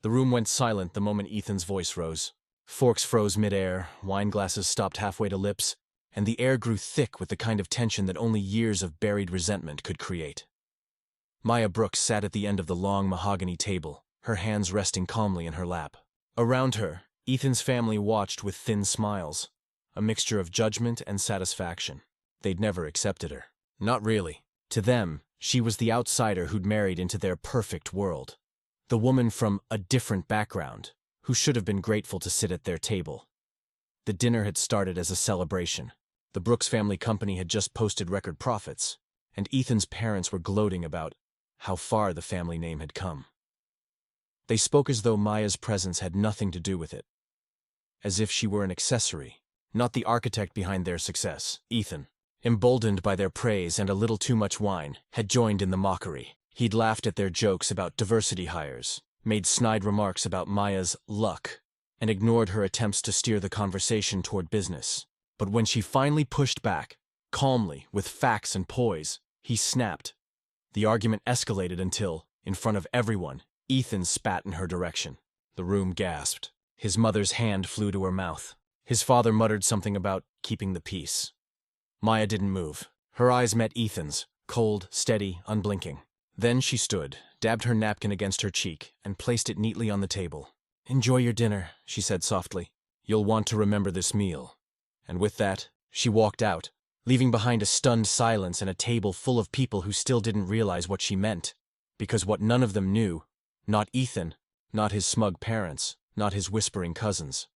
The room went silent the moment Ethan's voice rose. Forks froze midair, wine glasses stopped halfway to lips, and the air grew thick with the kind of tension that only years of buried resentment could create. Maya Brooks sat at the end of the long mahogany table, her hands resting calmly in her lap. Around her, Ethan's family watched with thin smiles, a mixture of judgment and satisfaction. They'd never accepted her. Not really. To them, she was the outsider who'd married into their perfect world. The woman from a different background, who should have been grateful to sit at their table. The dinner had started as a celebration. The Brooks family company had just posted record profits, and Ethan's parents were gloating about how far the family name had come. They spoke as though Maya's presence had nothing to do with it. As if she were an accessory, not the architect behind their success. Ethan, emboldened by their praise and a little too much wine, had joined in the mockery. He'd laughed at their jokes about diversity hires, made snide remarks about Maya's luck, and ignored her attempts to steer the conversation toward business. But when she finally pushed back, calmly, with facts and poise, he snapped. The argument escalated until, in front of everyone, Ethan spat in her direction. The room gasped. His mother's hand flew to her mouth. His father muttered something about keeping the peace. Maya didn't move. Her eyes met Ethan's, cold, steady, unblinking. Then she stood, dabbed her napkin against her cheek, and placed it neatly on the table. "Enjoy your dinner," she said softly. "You'll want to remember this meal." And with that, she walked out, leaving behind a stunned silence and a table full of people who still didn't realize what she meant. Because what none of them knew, not Ethan, not his smug parents, not his whispering cousins,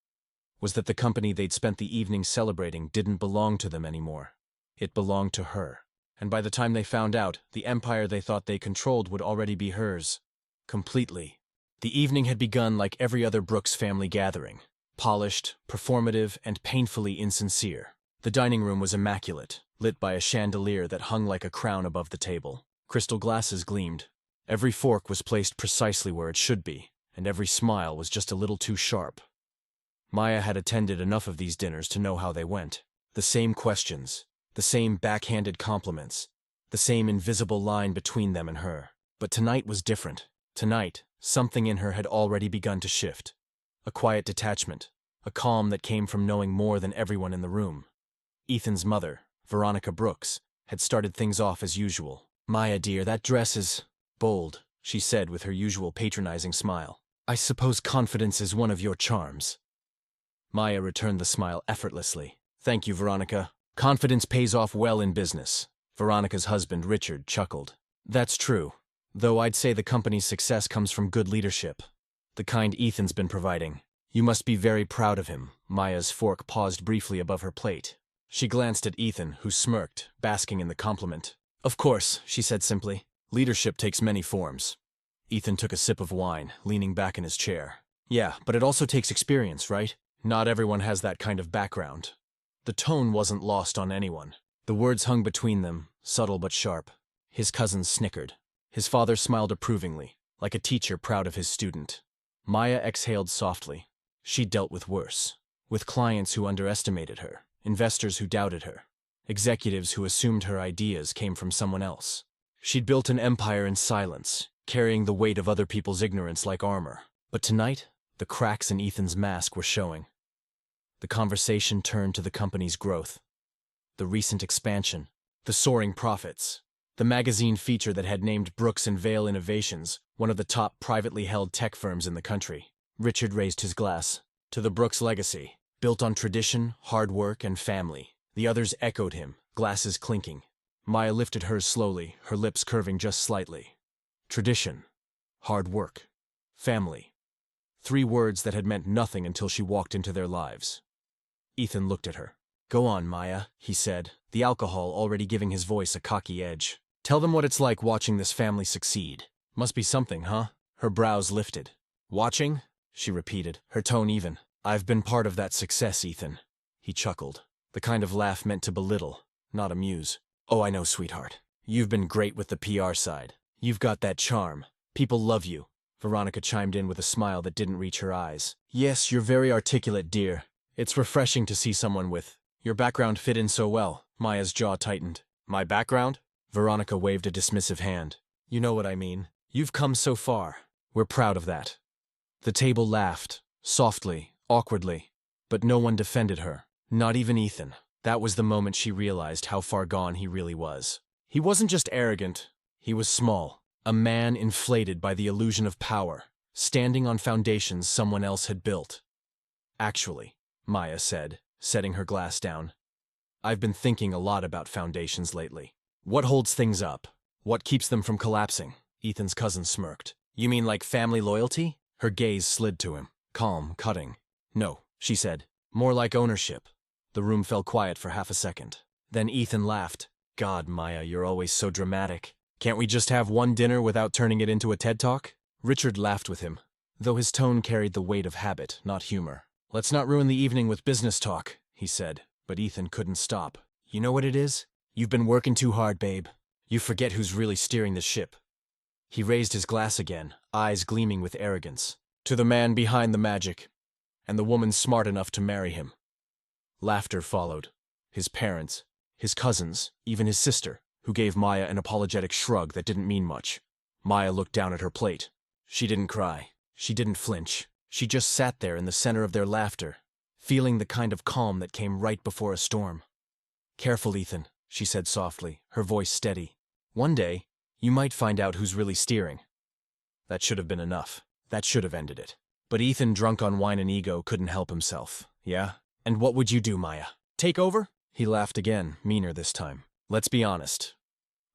was that the company they'd spent the evening celebrating didn't belong to them anymore. It belonged to her. And by the time they found out, the empire they thought they controlled would already be hers. Completely. The evening had begun like every other Brooks family gathering. Polished, performative, and painfully insincere. The dining room was immaculate, lit by a chandelier that hung like a crown above the table. Crystal glasses gleamed. Every fork was placed precisely where it should be, and every smile was just a little too sharp. Maya had attended enough of these dinners to know how they went. The same questions, the same backhanded compliments, the same invisible line between them and her. But tonight was different. Tonight, something in her had already begun to shift. A quiet detachment, a calm that came from knowing more than everyone in the room. Ethan's mother, Veronica Brooks, had started things off as usual. "Maya, dear, that dress is bold," she said with her usual patronizing smile. "I suppose confidence is one of your charms." Maya returned the smile effortlessly. "Thank you, Veronica. Confidence pays off well in business." Veronica's husband, Richard, chuckled. "That's true, though I'd say the company's success comes from good leadership, the kind Ethan's been providing. You must be very proud of him." Maya's fork paused briefly above her plate. She glanced at Ethan, who smirked, basking in the compliment. "Of course," she said simply. "Leadership takes many forms." Ethan took a sip of wine, leaning back in his chair. "Yeah, but it also takes experience, right? Not everyone has that kind of background." The tone wasn't lost on anyone. The words hung between them, subtle but sharp. His cousins snickered. His father smiled approvingly, like a teacher proud of his student. Maya exhaled softly. She'd dealt with worse. With clients who underestimated her, investors who doubted her, executives who assumed her ideas came from someone else. She'd built an empire in silence, carrying the weight of other people's ignorance like armor. But tonight, the cracks in Ethan's mask were showing. The conversation turned to the company's growth. The recent expansion, the soaring profits, the magazine feature that had named Brooks and Vale Innovations one of the top privately held tech firms in the country. Richard raised his glass. "To the Brooks legacy, built on tradition, hard work, and family." The others echoed him, glasses clinking. Maya lifted hers slowly, her lips curving just slightly. Tradition, hard work, family. 3 words that had meant nothing until she walked into their lives. Ethan looked at her. "Go on, Maya," he said, the alcohol already giving his voice a cocky edge. "Tell them what it's like watching this family succeed. Must be something, huh?" Her brows lifted. "Watching?" she repeated, her tone even. "I've been part of that success, Ethan." He chuckled, the kind of laugh meant to belittle, not amuse. "Oh, I know, sweetheart. You've been great with the PR side. You've got that charm. People love you." Veronica chimed in with a smile that didn't reach her eyes. "Yes, you're very articulate, dear. It's refreshing to see someone with your background fit in so well." Maya's jaw tightened. "My background?" Veronica waved a dismissive hand. "You know what I mean. You've come so far. We're proud of that." The table laughed, softly, awkwardly, but no one defended her, not even Ethan. That was the moment she realized how far gone he really was. He wasn't just arrogant, he was small, a man inflated by the illusion of power, standing on foundations someone else had built. Actually, Maya said, setting her glass down, I've been thinking a lot about foundations lately. What holds things up? What keeps them from collapsing? Ethan's cousin smirked. You mean like family loyalty? Her gaze slid to him, calm, cutting. No, she said. More like ownership. The room fell quiet for half a second. Then Ethan laughed. God, Maya, you're always so dramatic. Can't we just have one dinner without turning it into a TED Talk? Richard laughed with him, though his tone carried the weight of habit, not humor. Let's not ruin the evening with business talk, he said, but Ethan couldn't stop. You know what it is? You've been working too hard, babe. You forget who's really steering the ship. He raised his glass again, eyes gleaming with arrogance. To the man behind the magic, and the woman smart enough to marry him. Laughter followed. His parents, his cousins, even his sister, who gave Maya an apologetic shrug that didn't mean much. Maya looked down at her plate. She didn't cry. She didn't flinch. She just sat there in the center of their laughter, feeling the kind of calm that came right before a storm. Careful, Ethan, she said softly, her voice steady. One day, you might find out who's really steering. That should have been enough. That should have ended it. But Ethan, drunk on wine and ego, couldn't help himself. Yeah? And what would you do, Maya? Take over? He laughed again, meaner this time. Let's be honest.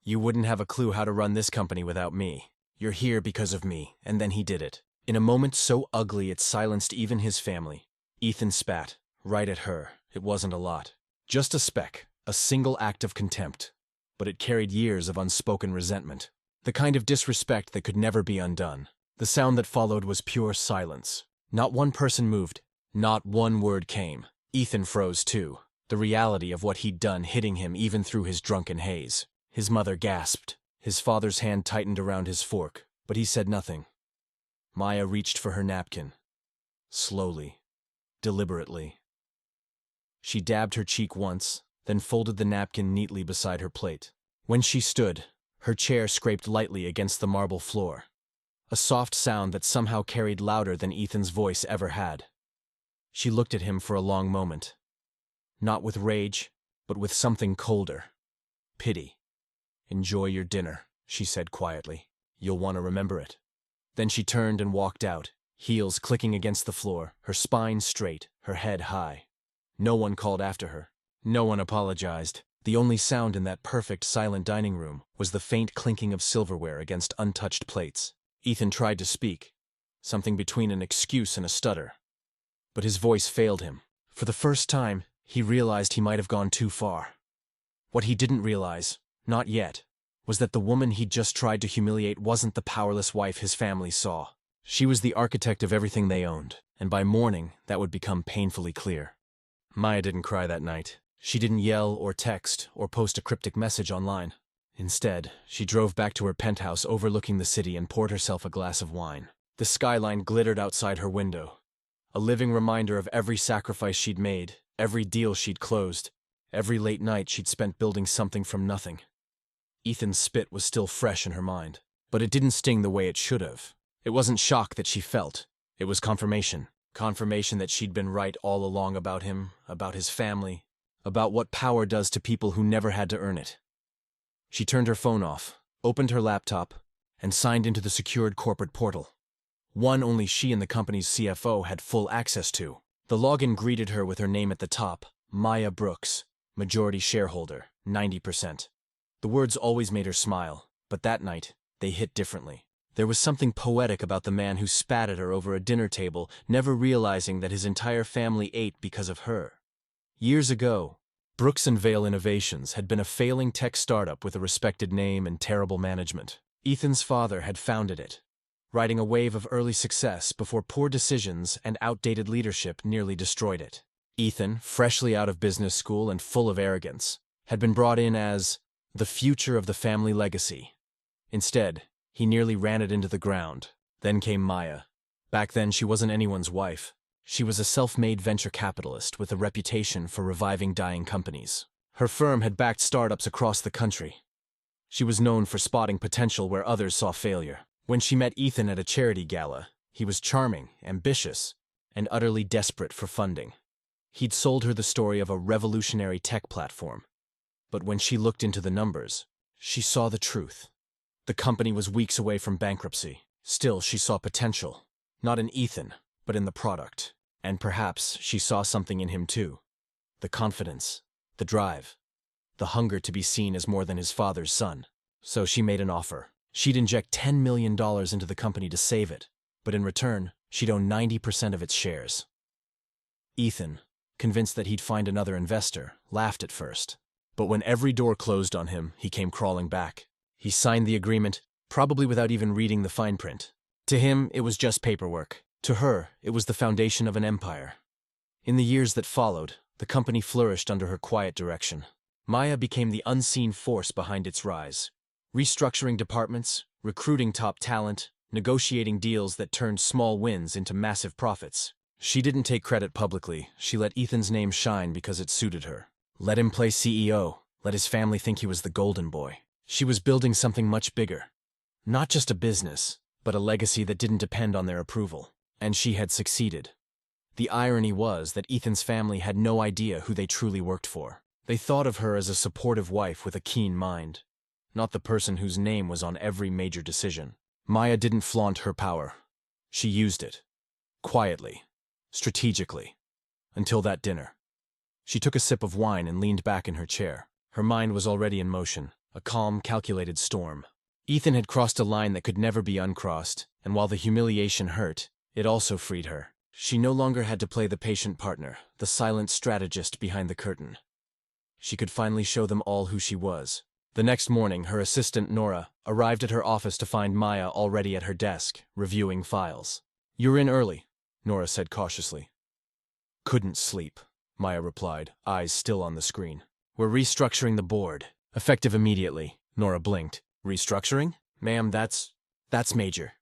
You wouldn't have a clue how to run this company without me. You're here because of me, and then he did it. In a moment so ugly it silenced even his family. Ethan spat, right at her. It wasn't a lot. Just a speck, a single act of contempt. But it carried years of unspoken resentment. The kind of disrespect that could never be undone. The sound that followed was pure silence. Not one person moved. Not one word came. Ethan froze too, the reality of what he'd done hitting him even through his drunken haze. His mother gasped. His father's hand tightened around his fork, but he said nothing. Maya reached for her napkin. Slowly, deliberately. She dabbed her cheek once, then folded the napkin neatly beside her plate. When she stood, her chair scraped lightly against the marble floor. A soft sound that somehow carried louder than Ethan's voice ever had. She looked at him for a long moment. Not with rage, but with something colder. Pity. Enjoy your dinner, she said quietly. You'll want to remember it. Then she turned and walked out, heels clicking against the floor, her spine straight, her head high. No one called after her. No one apologized. The only sound in that perfect, silent dining room was the faint clinking of silverware against untouched plates. Ethan tried to speak, something between an excuse and a stutter. But his voice failed him. For the first time, he realized he might have gone too far. What he didn't realize, not yet, was that the woman he'd just tried to humiliate wasn't the powerless wife his family saw. She was the architect of everything they owned, and by morning, that would become painfully clear. Maya didn't cry that night. She didn't yell or text or post a cryptic message online. Instead, she drove back to her penthouse overlooking the city and poured herself a glass of wine. The skyline glittered outside her window, a living reminder of every sacrifice she'd made, every deal she'd closed, every late night she'd spent building something from nothing. Ethan's spit was still fresh in her mind, but it didn't sting the way it should have. It wasn't shock that she felt. It was confirmation. Confirmation that she'd been right all along about him, about his family, about what power does to people who never had to earn it. She turned her phone off, opened her laptop, and signed into the secured corporate portal. One only she and the company's CFO had full access to. The login greeted her with her name at the top, Maya Brooks, majority shareholder, 90%. The words always made her smile, but that night, they hit differently. There was something poetic about the man who spat at her over a dinner table, never realizing that his entire family ate because of her. Years ago, Brooks and Vale Innovations had been a failing tech startup with a respected name and terrible management. Ethan's father had founded it, riding a wave of early success before poor decisions and outdated leadership nearly destroyed it. Ethan, freshly out of business school and full of arrogance, had been brought in as the future of the family legacy. Instead, he nearly ran it into the ground. Then came Maya. Back then, she wasn't anyone's wife. She was a self-made venture capitalist with a reputation for reviving dying companies. Her firm had backed startups across the country. She was known for spotting potential where others saw failure. When she met Ethan at a charity gala, He was charming, ambitious, and utterly desperate for funding. He'd sold her the story of a revolutionary tech platform. But when she looked into the numbers, she saw the truth. The company was weeks away from bankruptcy. Still, she saw potential. Not in Ethan, but in the product. And perhaps she saw something in him too. The confidence, the drive, the hunger to be seen as more than his father's son. So she made an offer. She'd inject $10 million into the company to save it, but in return, she'd own 90% of its shares. Ethan, convinced that he'd find another investor, laughed at first. But when every door closed on him, he came crawling back. He signed the agreement, probably without even reading the fine print. To him, it was just paperwork. To her, it was the foundation of an empire. In the years that followed, the company flourished under her quiet direction. Maya became the unseen force behind its rise, restructuring departments, recruiting top talent, negotiating deals that turned small wins into massive profits. She didn't take credit publicly. She let Ethan's name shine because it suited her. Let him play CEO. Let his family think he was the golden boy. She was building something much bigger. Not just a business, but a legacy that didn't depend on their approval. And she had succeeded. The irony was that Ethan's family had no idea who they truly worked for. They thought of her as a supportive wife with a keen mind, not the person whose name was on every major decision. Maya didn't flaunt her power. She used it. Quietly. Strategically. Until that dinner. She took a sip of wine and leaned back in her chair. Her mind was already in motion, a calm, calculated storm. Ethan had crossed a line that could never be uncrossed, and while the humiliation hurt, it also freed her. She no longer had to play the patient partner, the silent strategist behind the curtain. She could finally show them all who she was. The next morning, her assistant, Nora, arrived at her office to find Maya already at her desk, reviewing files. "You're in early," Nora said cautiously. "Couldn't sleep," Maya replied, eyes still on the screen. "We're restructuring the board. Effective immediately." Nora blinked. "Restructuring? Ma'am, that's major."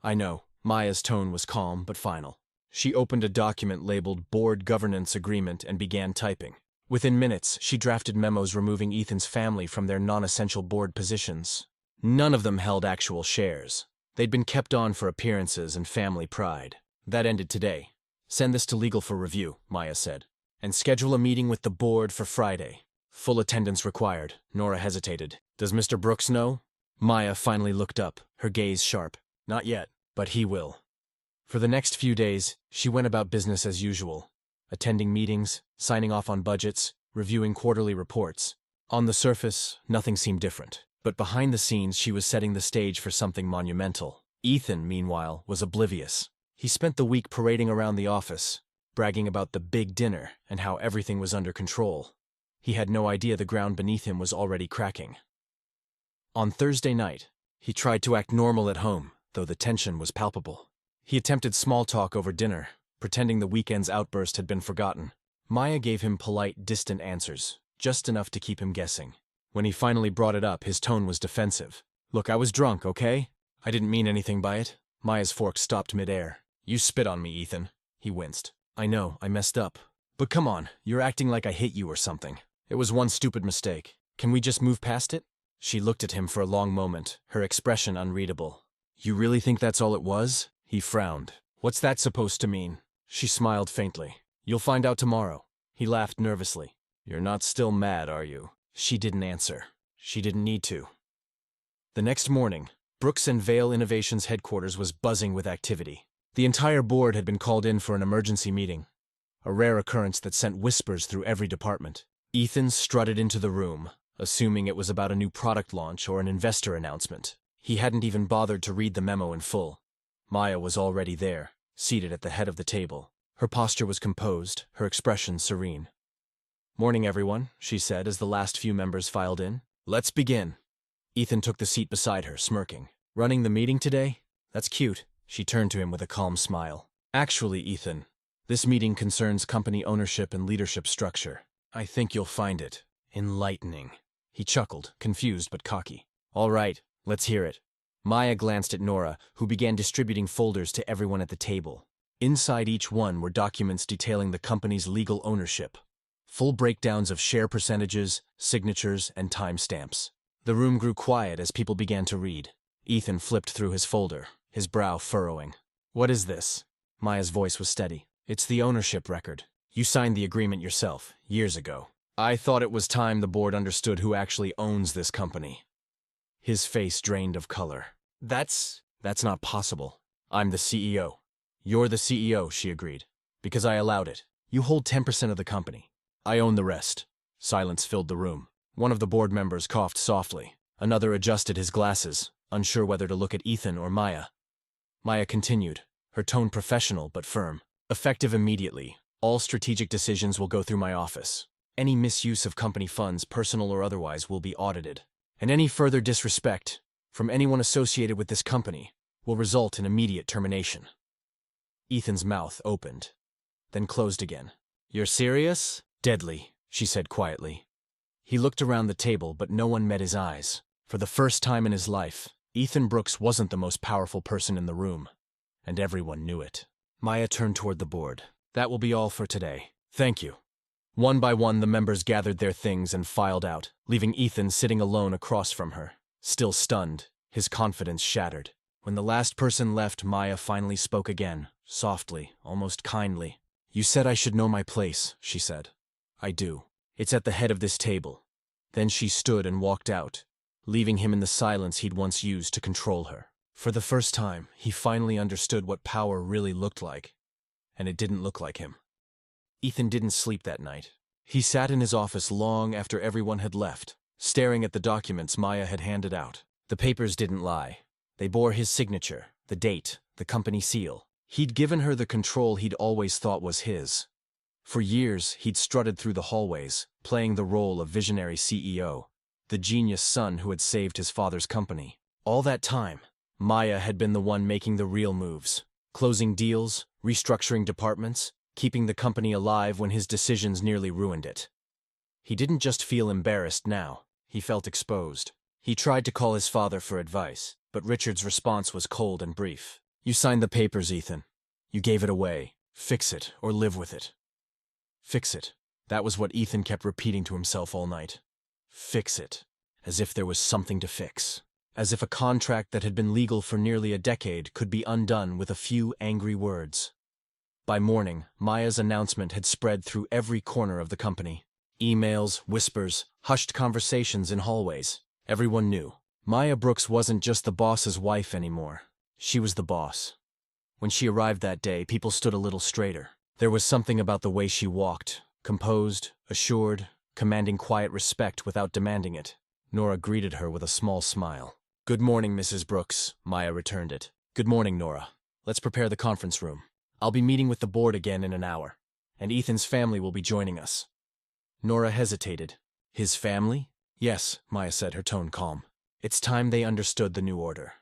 "I know." Maya's tone was calm but final. She opened a document labeled Board Governance Agreement and began typing. Within minutes, she drafted memos removing Ethan's family from their non-essential board positions. None of them held actual shares. They'd been kept on for appearances and family pride. That ended today. "Send this to legal for review," Maya said. "And schedule a meeting with the board for Friday. Full attendance required." Nora hesitated. "Does Mr. Brooks know?" Maya finally looked up, her gaze sharp. "Not yet, but he will." For the next few days, she went about business as usual, attending meetings, signing off on budgets, reviewing quarterly reports. On the surface, nothing seemed different. But behind the scenes, she was setting the stage for something monumental. Ethan, meanwhile, was oblivious. He spent the week parading around the office, bragging about the big dinner and how everything was under control. He had no idea the ground beneath him was already cracking. On Thursday night, he tried to act normal at home, though the tension was palpable. He attempted small talk over dinner, pretending the weekend's outburst had been forgotten. Maya gave him polite, distant answers, just enough to keep him guessing. When he finally brought it up, his tone was defensive. "Look, I was drunk, okay? I didn't mean anything by it." Maya's fork stopped midair. "You spit on me, Ethan." He winced. "I know, I messed up. But come on, you're acting like I hit you or something. It was one stupid mistake. Can we just move past it?" She looked at him for a long moment, her expression unreadable. "You really think that's all it was?" He frowned. "What's that supposed to mean?" She smiled faintly. "You'll find out tomorrow." He laughed nervously. "You're not still mad, are you?" She didn't answer. She didn't need to. The next morning, Brooks and Vale Innovations headquarters was buzzing with activity. The entire board had been called in for an emergency meeting, a rare occurrence that sent whispers through every department. Ethan strutted into the room, assuming it was about a new product launch or an investor announcement. He hadn't even bothered to read the memo in full. Maya was already there, seated at the head of the table. Her posture was composed, her expression serene. "Morning, everyone," she said as the last few members filed in. "Let's begin." Ethan took the seat beside her, smirking. "Running the meeting today? That's cute." She turned to him with a calm smile. "Actually, Ethan, this meeting concerns company ownership and leadership structure. I think you'll find it enlightening." He chuckled, confused but cocky. "All right, let's hear it." Maya glanced at Nora, who began distributing folders to everyone at the table. Inside each one were documents detailing the company's legal ownership. Full breakdowns of share percentages, signatures, and timestamps. The room grew quiet as people began to read. Ethan flipped through his folder, his brow furrowing. What is this? Maya's voice was steady. It's the ownership record. You signed the agreement yourself, years ago. I thought it was time the board understood who actually owns this company. His face drained of color. That's not possible. I'm the CEO. You're the CEO, she agreed. Because I allowed it. You hold 10% of the company. I own the rest. Silence filled the room. One of the board members coughed softly. Another adjusted his glasses, unsure whether to look at Ethan or Maya. Maya continued, her tone professional but firm. Effective immediately. All strategic decisions will go through my office. Any misuse of company funds, personal or otherwise, will be audited. And any further disrespect from anyone associated with this company will result in immediate termination. Ethan's mouth opened, then closed again. You're serious? Deadly, she said quietly. He looked around the table, but no one met his eyes. For the first time in his life, Ethan Brooks wasn't the most powerful person in the room, and everyone knew it. Maya turned toward the board. That will be all for today. Thank you. One by one, the members gathered their things and filed out, leaving Ethan sitting alone across from her. Still stunned, his confidence shattered. When the last person left, Maya finally spoke again, softly, almost kindly. You said I should know my place, she said. I do. It's at the head of this table. Then she stood and walked out, leaving him in the silence he'd once used to control her. For the first time, he finally understood what power really looked like, and it didn't look like him. Ethan didn't sleep that night. He sat in his office long after everyone had left, staring at the documents Maya had handed out. The papers didn't lie. They bore his signature, the date, the company seal. He'd given her the control he'd always thought was his. For years, he'd strutted through the hallways, playing the role of visionary CEO, the genius son who had saved his father's company. All that time, Maya had been the one making the real moves, closing deals, restructuring departments, keeping the company alive when his decisions nearly ruined it. He didn't just feel embarrassed now, he felt exposed. He tried to call his father for advice, but Richard's response was cold and brief. You signed the papers, Ethan. You gave it away. Fix it, or live with it. Fix it. That was what Ethan kept repeating to himself all night. Fix it. As if there was something to fix. As if a contract that had been legal for nearly a decade could be undone with a few angry words. By morning, Maya's announcement had spread through every corner of the company. Emails, whispers, hushed conversations in hallways. Everyone knew. Maya Brooks wasn't just the boss's wife anymore. She was the boss. When she arrived that day, people stood a little straighter. There was something about the way she walked, composed, assured, commanding quiet respect without demanding it. Nora greeted her with a small smile. Good morning, Mrs. Brooks, Maya returned it. Good morning, Nora. Let's prepare the conference room. I'll be meeting with the board again in an hour, and Ethan's family will be joining us. Nora hesitated. His family? Yes, Maya said, her tone calm. It's time they understood the new order.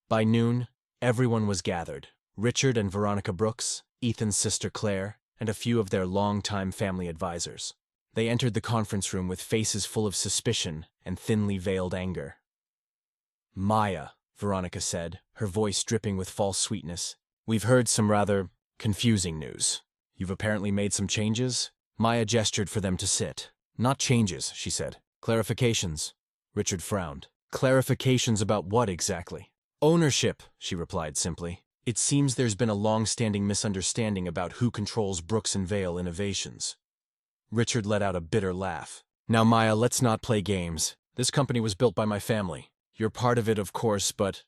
By noon, everyone was gathered. Richard and Veronica Brooks, Ethan's sister Claire, and a few of their longtime family advisors. They entered the conference room with faces full of suspicion and thinly veiled anger. Maya, Veronica said, her voice dripping with false sweetness. We've heard some rather confusing news. You've apparently made some changes? Maya gestured for them to sit. Not changes, she said. Clarifications. Richard frowned. Clarifications about what exactly? Ownership, she replied simply. It seems there's been a long-standing misunderstanding about who controls Brooks and Vale Innovations. Richard let out a bitter laugh. Now, Maya, let's not play games. This company was built by my family. You're part of it, of course, but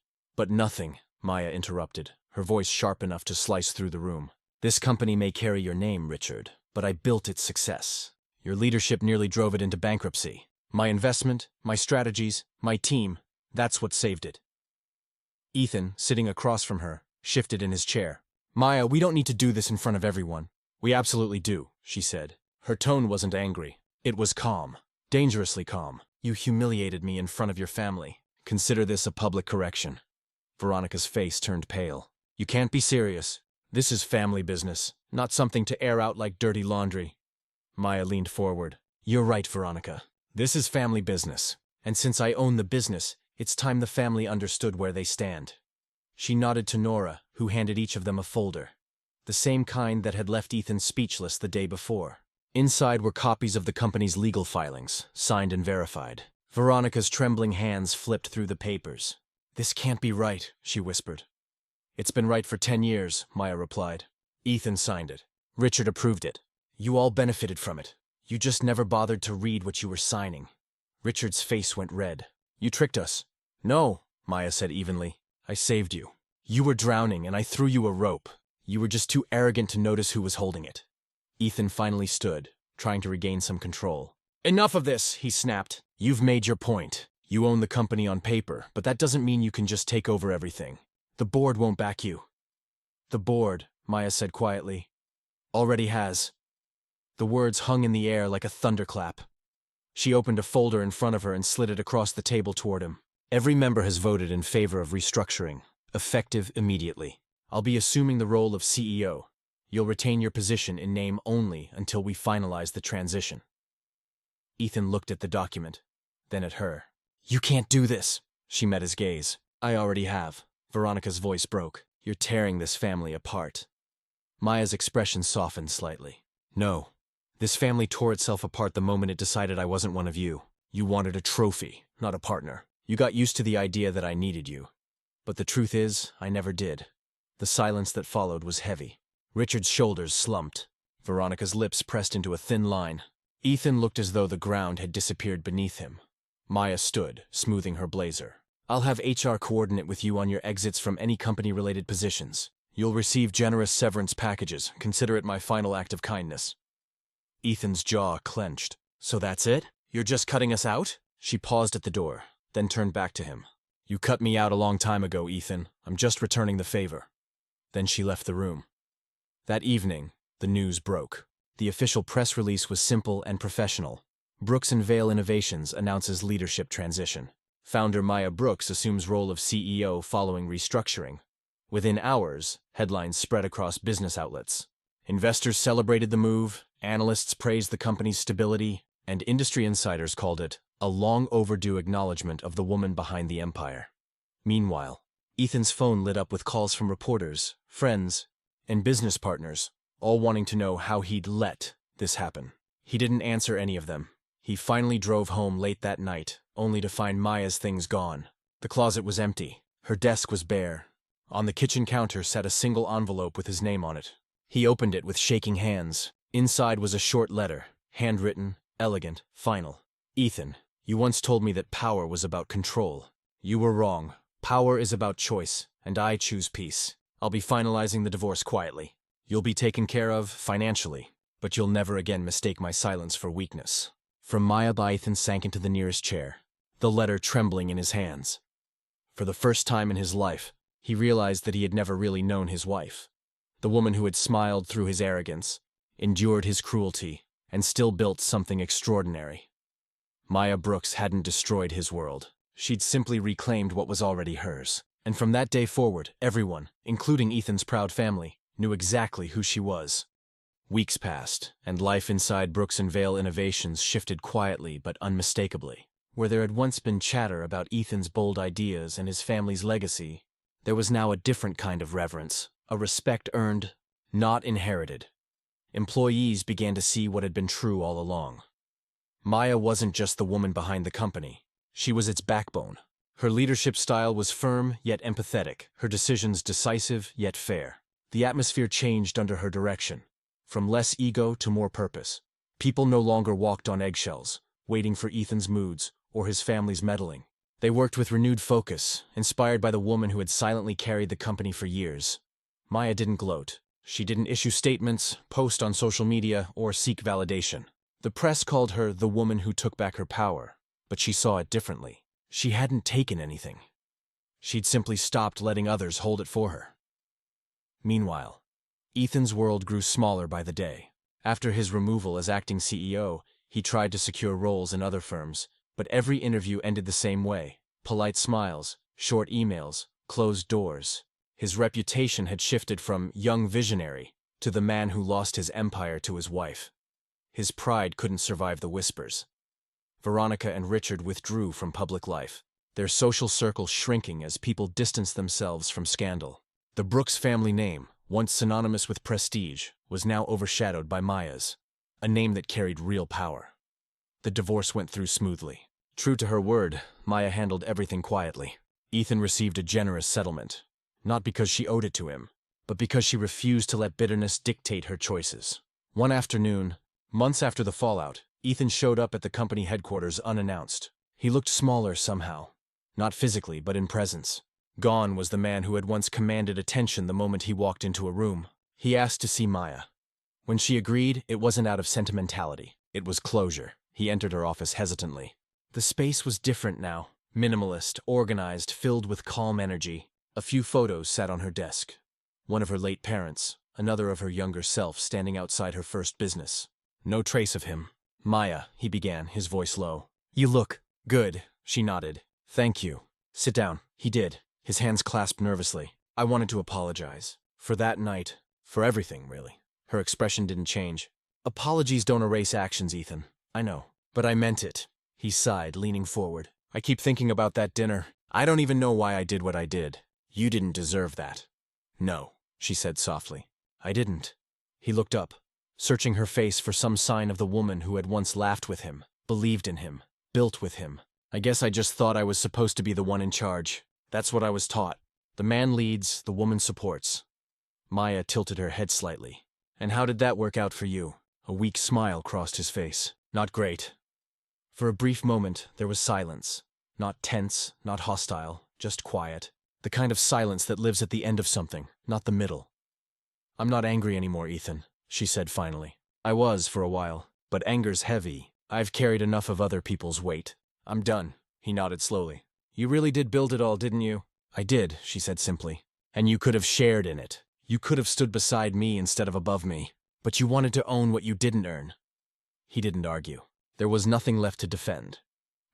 nothing, Maya interrupted, her voice sharp enough to slice through the room. This company may carry your name, Richard, but I built its success. Your leadership nearly drove it into bankruptcy. My investment, my strategies, my team, that's what saved it. Ethan, sitting across from her, shifted in his chair. Maya, we don't need to do this in front of everyone. We absolutely do, she said. Her tone wasn't angry. It was calm. Dangerously calm. You humiliated me in front of your family. Consider this a public correction. Veronica's face turned pale. You can't be serious. This is family business, not something to air out like dirty laundry. Maya leaned forward. You're right, Veronica. This is family business. And since I own the business, it's time the family understood where they stand. She nodded to Nora, who handed each of them a folder. The same kind that had left Ethan speechless the day before. Inside were copies of the company's legal filings, signed and verified. Veronica's trembling hands flipped through the papers. This can't be right, she whispered. It's been right for 10 years, Maya replied. Ethan signed it. Richard approved it. You all benefited from it. You just never bothered to read what you were signing. Richard's face went red. You tricked us. No, Maya said evenly. I saved you. You were drowning and I threw you a rope. You were just too arrogant to notice who was holding it. Ethan finally stood, trying to regain some control. Enough of this, he snapped. You've made your point. You own the company on paper, but that doesn't mean you can just take over everything. The board won't back you. The board, Maya said quietly, already has. The words hung in the air like a thunderclap. She opened a folder in front of her and slid it across the table toward him. Every member has voted in favor of restructuring, effective immediately. I'll be assuming the role of CEO. You'll retain your position in name only until we finalize the transition. Ethan looked at the document, then at her. You can't do this. She met his gaze. I already have. Veronica's voice broke. You're tearing this family apart. Maya's expression softened slightly. No. This family tore itself apart the moment it decided I wasn't one of you. You wanted a trophy, not a partner. You got used to the idea that I needed you. But the truth is, I never did. The silence that followed was heavy. Richard's shoulders slumped. Veronica's lips pressed into a thin line. Ethan looked as though the ground had disappeared beneath him. Maya stood, smoothing her blazer. I'll have HR coordinate with you on your exits from any company-related positions. You'll receive generous severance packages. Consider it my final act of kindness. Ethan's jaw clenched. So that's it? You're just cutting us out? She paused at the door, then turned back to him. You cut me out a long time ago, Ethan. I'm just returning the favor. Then she left the room. That evening, the news broke. The official press release was simple and professional. Brooks & Vale Innovations announces leadership transition. Founder Maya Brooks assumes role of CEO following restructuring. Within hours, headlines spread across business outlets. Investors celebrated the move, analysts praised the company's stability, and industry insiders called it a long-overdue acknowledgement of the woman behind the empire. Meanwhile, Ethan's phone lit up with calls from reporters, friends, and business partners, all wanting to know how he'd let this happen. He didn't answer any of them. He finally drove home late that night, only to find Maya's things gone. The closet was empty. Her desk was bare. On the kitchen counter sat a single envelope with his name on it. He opened it with shaking hands. Inside was a short letter, handwritten, elegant, final. Ethan, you once told me that power was about control. You were wrong. Power is about choice, and I choose peace. I'll be finalizing the divorce quietly. You'll be taken care of financially, but you'll never again mistake my silence for weakness. From Maya, Ethan sank into the nearest chair, the letter trembling in his hands. For the first time in his life, he realized that he had never really known his wife. The woman who had smiled through his arrogance, endured his cruelty, and still built something extraordinary. Maya Brooks hadn't destroyed his world. She'd simply reclaimed what was already hers. And from that day forward, everyone, including Ethan's proud family, knew exactly who she was. Weeks passed, and life inside Brooks & Vale Innovations shifted quietly but unmistakably. Where there had once been chatter about Ethan's bold ideas and his family's legacy, there was now a different kind of reverence, a respect earned, not inherited. Employees began to see what had been true all along. Maya wasn't just the woman behind the company. She was its backbone. Her leadership style was firm yet empathetic, her decisions decisive yet fair. The atmosphere changed under her direction, from less ego to more purpose. People no longer walked on eggshells, waiting for Ethan's moods or his family's meddling. They worked with renewed focus, inspired by the woman who had silently carried the company for years. Maya didn't gloat. She didn't issue statements, post on social media, or seek validation. The press called her the woman who took back her power, but she saw it differently. She hadn't taken anything. She'd simply stopped letting others hold it for her. Meanwhile, Ethan's world grew smaller by the day. After his removal as acting CEO, he tried to secure roles in other firms, but every interview ended the same way. Polite smiles, short emails, closed doors. His reputation had shifted from young visionary to the man who lost his empire to his wife. His pride couldn't survive the whispers. Veronica and Richard withdrew from public life, their social circle shrinking as people distanced themselves from scandal. The Brooks family name, once synonymous with prestige, was now overshadowed by Maya's, a name that carried real power. The divorce went through smoothly. True to her word, Maya handled everything quietly. Ethan received a generous settlement. Not because she owed it to him, but because she refused to let bitterness dictate her choices. One afternoon, months after the fallout, Ethan showed up at the company headquarters unannounced. He looked smaller somehow. Not physically, but in presence. Gone was the man who had once commanded attention the moment he walked into a room. He asked to see Maya. When she agreed, it wasn't out of sentimentality. It was closure. He entered her office hesitantly. The space was different now. Minimalist, organized, filled with calm energy. A few photos sat on her desk. One of her late parents, another of her younger self standing outside her first business. No trace of him. "Maya," he began, his voice low. "You look good," she nodded. "Thank you. Sit down." He did, his hands clasped nervously. "I wanted to apologize. For that night. For everything, really." Her expression didn't change. "Apologies don't erase actions, Ethan. I know. But I meant it." He sighed, leaning forward. "I keep thinking about that dinner. I don't even know why I did what I did. You didn't deserve that." "No," she said softly. "I didn't." He looked up, searching her face for some sign of the woman who had once laughed with him, believed in him, built with him. "I guess I just thought I was supposed to be the one in charge. That's what I was taught. The man leads, the woman supports." Maya tilted her head slightly. "And how did that work out for you?" A weak smile crossed his face. "Not great." For a brief moment, there was silence. Not tense, not hostile, just quiet. The kind of silence that lives at the end of something, not the middle. "I'm not angry anymore, Ethan," she said finally. "I was for a while, but anger's heavy. I've carried enough of other people's weight. I'm done." He nodded slowly. "You really did build it all, didn't you?" "I did," she said simply. "And you could have shared in it. You could have stood beside me instead of above me. But you wanted to own what you didn't earn." He didn't argue. There was nothing left to defend.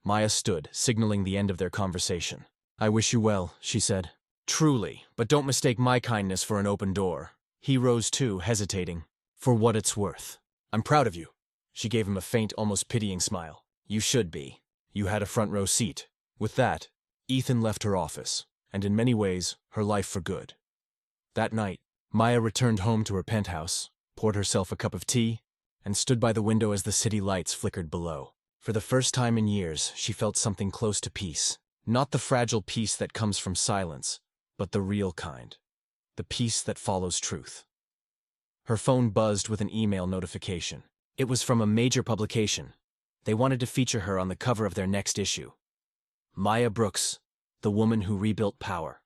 Maya stood, signaling the end of their conversation. "I wish you well," she said. "Truly, but don't mistake my kindness for an open door." He rose too, hesitating. "For what it's worth. I'm proud of you." She gave him a faint, almost pitying smile. "You should be. You had a front row seat." With that, Ethan left her office, and in many ways, her life for good. That night, Maya returned home to her penthouse, poured herself a cup of tea, and stood by the window as the city lights flickered below. For the first time in years, she felt something close to peace. Not the fragile peace that comes from silence, but the real kind. The peace that follows truth. Her phone buzzed with an email notification. It was from a major publication. They wanted to feature her on the cover of their next issue. Maya Brooks, the woman who rebuilt power.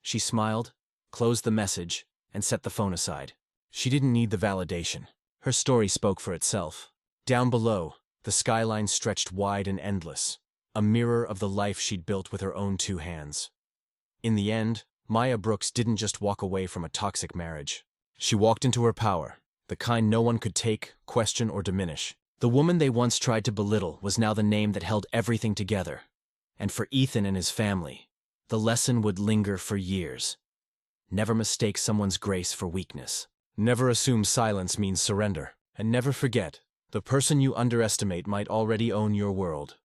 She smiled, closed the message, and set the phone aside. She didn't need the validation. Her story spoke for itself. Down below, the skyline stretched wide and endless, a mirror of the life she'd built with her own 2 hands. In the end, Maya Brooks didn't just walk away from a toxic marriage. She walked into her power, the kind no one could take, question, or diminish. The woman they once tried to belittle was now the name that held everything together. And for Ethan and his family, the lesson would linger for years. Never mistake someone's grace for weakness. Never assume silence means surrender. And never forget, the person you underestimate might already own your world.